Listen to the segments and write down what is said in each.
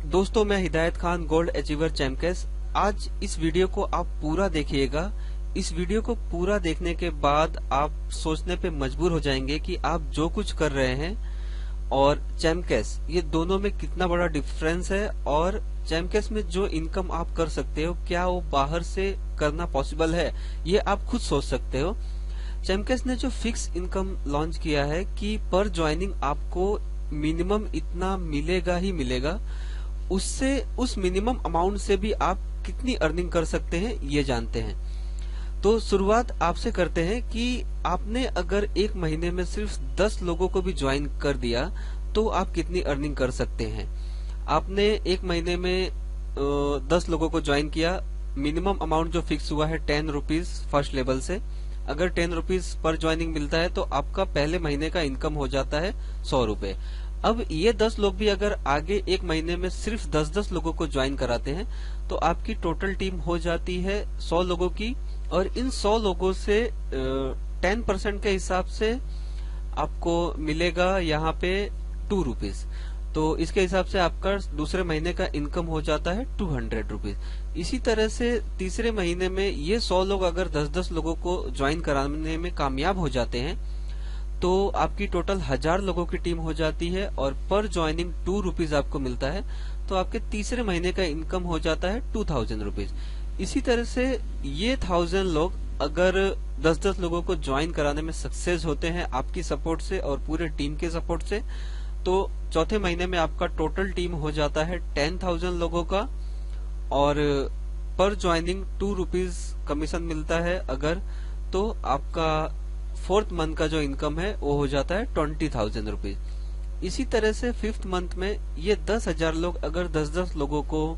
दोस्तों, मैं हिदायत खान, गोल्ड अचीवर चैम्पकेस। आज इस वीडियो को आप पूरा देखिएगा। इस वीडियो को पूरा देखने के बाद आप सोचने पे मजबूर हो जाएंगे कि आप जो कुछ कर रहे हैं और चैम्पकेस, ये दोनों में कितना बड़ा डिफरेंस है, और चैम्पकेस में जो इनकम आप कर सकते हो क्या वो बाहर से करना पॉसिबल है, ये आप खुद सोच सकते हो। चैम्पकेस ने जो फिक्स इनकम लॉन्च किया है कि पर ज्वाइनिंग आपको मिनिमम इतना मिलेगा ही मिलेगा, उससे उस मिनिमम अमाउंट से भी आप कितनी अर्निंग कर सकते हैं ये जानते हैं। तो शुरुआत आपसे करते हैं कि आपने अगर एक महीने में सिर्फ 10 लोगों को भी ज्वाइन कर दिया तो आप कितनी अर्निंग कर सकते हैं। आपने एक महीने में 10 लोगों को ज्वाइन किया, मिनिमम अमाउंट जो फिक्स हुआ है 10 रुपीज फर्स्ट लेवल से। अगर 10 रुपीज पर ज्वाइनिंग मिलता है तो आपका पहले महीने का इनकम हो जाता है 100 रुपए। अब ये 10 लोग भी अगर आगे एक महीने में सिर्फ 10-10 लोगों को ज्वाइन कराते हैं तो आपकी टोटल टीम हो जाती है 100 लोगों की, और इन 100 लोगों से 10% के हिसाब से आपको मिलेगा यहाँ पे 2 रुपीज। तो इसके हिसाब से आपका दूसरे महीने का इनकम हो जाता है 200 रुपीज। इसी तरह से तीसरे महीने में ये 100 लोग अगर 10-10 लोगों को ज्वाइन कराने में कामयाब हो जाते हैं तो आपकी टोटल 1000 लोगों की टीम हो जाती है और पर ज्वाइनिंग 2 रुपीज आपको मिलता है। तो आपके तीसरे महीने का इनकम हो जाता है 2000 रुपीज। इसी तरह से ये 1000 लोग अगर 10-10 लोगों को ज्वाइन कराने में सक्सेस होते हैं आपकी सपोर्ट से और पूरे टीम के सपोर्ट से, तो चौथे महीने में आपका टोटल टीम हो जाता है 10,000 लोगों का, और पर ज्वाइनिंग 2 रुपीज कमीशन मिलता है अगर, तो आपका फोर्थ मंथ का जो इनकम है वो हो जाता है 20,000 रुपीज। इसी तरह से फिफ्थ मंथ में ये 10,000 लोग अगर 10-10 लोगों को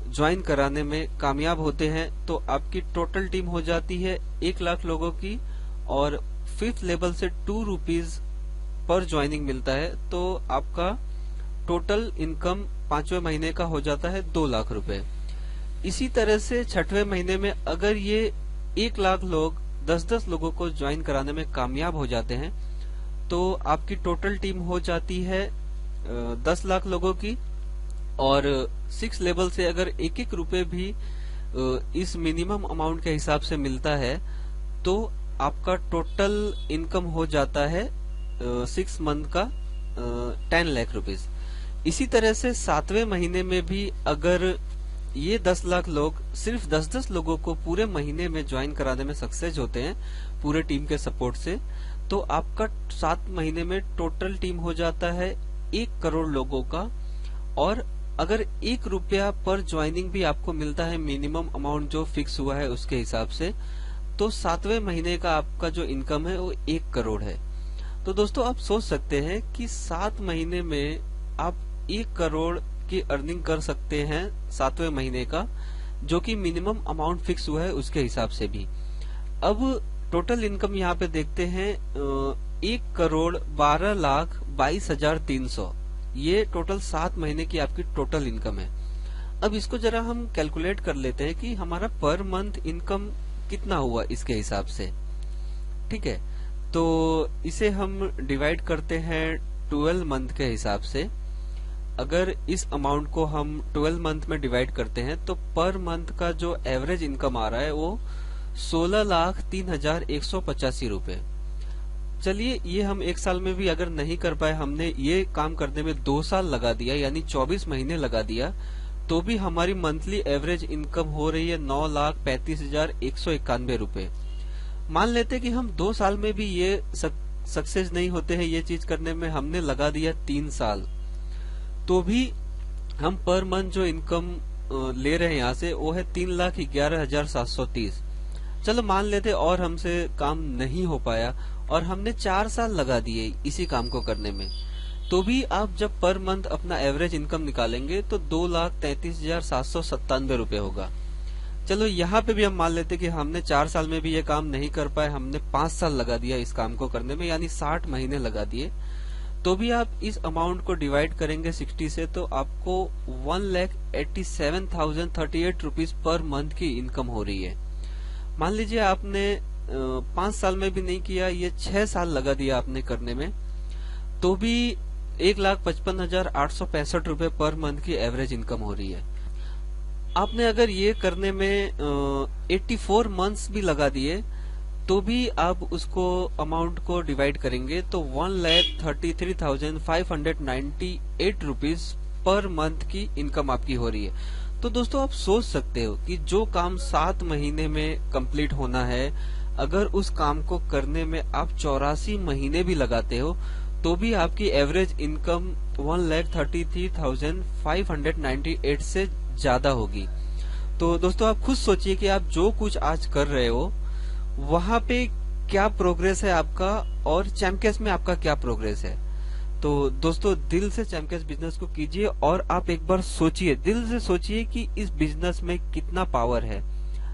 ज्वाइन कराने में कामयाब होते हैं तो आपकी टोटल टीम हो जाती है 1,00,000 लोगों की, और फिफ्थ लेवल से 2 रुपीज पर ज्वाइनिंग मिलता है, तो आपका टोटल इनकम 5वें महीने का हो जाता है 2,00,000 रुपए। इसी तरह से छठवें महीने में अगर ये 1,00,000 लोग 10-10 लोगों को ज्वाइन कराने में कामयाब हो जाते हैं तो आपकी टोटल टीम हो जाती है 10,00,000 लोगों की, और 6 लेवल से अगर 1-1 रुपए भी इस मिनिमम अमाउंट के हिसाब से मिलता है तो आपका टोटल इनकम हो जाता है 6 मंथ का 10,00,000 रुपीज। इसी तरह से 7वें महीने में भी अगर ये 10,00,000 लोग सिर्फ 10-10 लोगों को पूरे महीने में ज्वाइन कराने में सक्सेस होते हैं पूरे टीम के सपोर्ट से, तो आपका 7 महीने में टोटल टीम हो जाता है 1 करोड़ लोगों का, और अगर 1 रुपया पर ज्वाइनिंग भी आपको मिलता है मिनिमम अमाउंट जो फिक्स हुआ है उसके हिसाब से, तो 7वें महीने का आपका जो इनकम है वो 1 करोड़ है। तो दोस्तों, आप सोच सकते हैं कि 7 महीने में आप 1 करोड़ की अर्निंग कर सकते हैं 7वें महीने का, जो कि मिनिमम अमाउंट फिक्स हुआ है उसके हिसाब से भी। अब टोटल इनकम यहाँ पे देखते हैं 1,12,22,300, ये टोटल 7 महीने की आपकी टोटल इनकम है। अब इसको जरा हम कैलकुलेट कर लेते हैं कि हमारा पर मंथ इनकम कितना हुआ इसके हिसाब से। ठीक है, तो इसे हम डिवाइड करते हैं 12 मंथ के हिसाब से। अगर इस अमाउंट को हम 12 मंथ में डिवाइड करते हैं तो पर मंथ का जो एवरेज इनकम आ रहा है वो 16,03,185 रुपए। चलिए, ये हम एक साल में भी अगर नहीं कर पाए, हमने ये काम करने में 2 साल लगा दिया यानी 24 महीने लगा दिया, तो भी हमारी मंथली एवरेज इनकम हो रही है 9,35,191 रुपए। मान लेते कि हम 2 साल में भी ये सक्सेस नहीं होते हैं ये चीज करने में, हमने लगा दिया 3 साल, तो भी हम पर मंथ जो इनकम ले रहे हैं यहाँ से वो है 3,11,730। चलो मान लेते और हमसे काम नहीं हो पाया और हमने 4 साल लगा दिए इसी काम को करने में, तो भी आप जब पर मंथ अपना एवरेज इनकम निकालेंगे तो 2,33,797 रुपए होगा। चलो यहाँ पे भी हम मान लेते कि हमने 4 साल में भी ये काम नहीं कर पाए, हमने 5 साल लगा दिया इस काम को करने में यानी 60 महीने लगा दिए, तो भी आप इस अमाउंट को डिवाइड करेंगे 60 से तो आपको 1,87,038 रुपीज पर मंथ की इनकम हो रही है। मान लीजिए आपने 5 साल में भी नहीं किया, ये 6 साल लगा दिया आपने करने में, तो भी 1,55,865 रुपए पर मंथ की एवरेज इनकम हो रही है। आपने अगर ये करने में 84 मंथ्स भी लगा दिए तो भी आप उसको अमाउंट को डिवाइड करेंगे तो 1,33,598 रुपीज पर मंथ की इनकम आपकी हो रही है। तो दोस्तों आप सोच सकते हो कि जो काम 7 महीने में कंप्लीट होना है, अगर उस काम को करने में आप 84 महीने भी लगाते हो तो भी आपकी एवरेज इनकम 1,33,598 से ज्यादा होगी। तो दोस्तों आप खुद सोचिए कि आप जो कुछ आज कर रहे हो वहां पे क्या प्रोग्रेस है आपका और चैमकेस में आपका क्या प्रोग्रेस है। तो दोस्तों दिल से चैमकेस बिजनेस को कीजिए और आप एक बार सोचिए, दिल से सोचिए कि इस बिजनेस में कितना पावर है।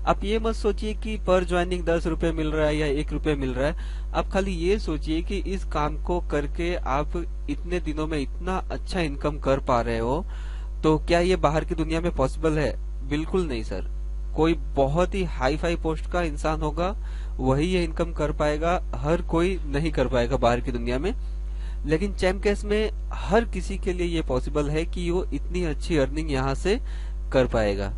आप ये मत सोचिए कि पर ज्वाइनिंग 10 रुपए मिल रहा है या 1 रुपए मिल रहा है। आप खाली ये सोचिए कि इस काम को करके आप इतने दिनों में इतना अच्छा इनकम कर पा रहे हो। तो क्या ये बाहर की दुनिया में पॉसिबल है? बिल्कुल नहीं सर। कोई बहुत ही हाई फाई पोस्ट का इंसान होगा वही ये इनकम कर पाएगा, हर कोई नहीं कर पाएगा बाहर की दुनिया में। लेकिन चैमकेस में हर किसी के लिए ये पॉसिबल है कि वो इतनी अच्छी अर्निंग यहाँ से कर पाएगा।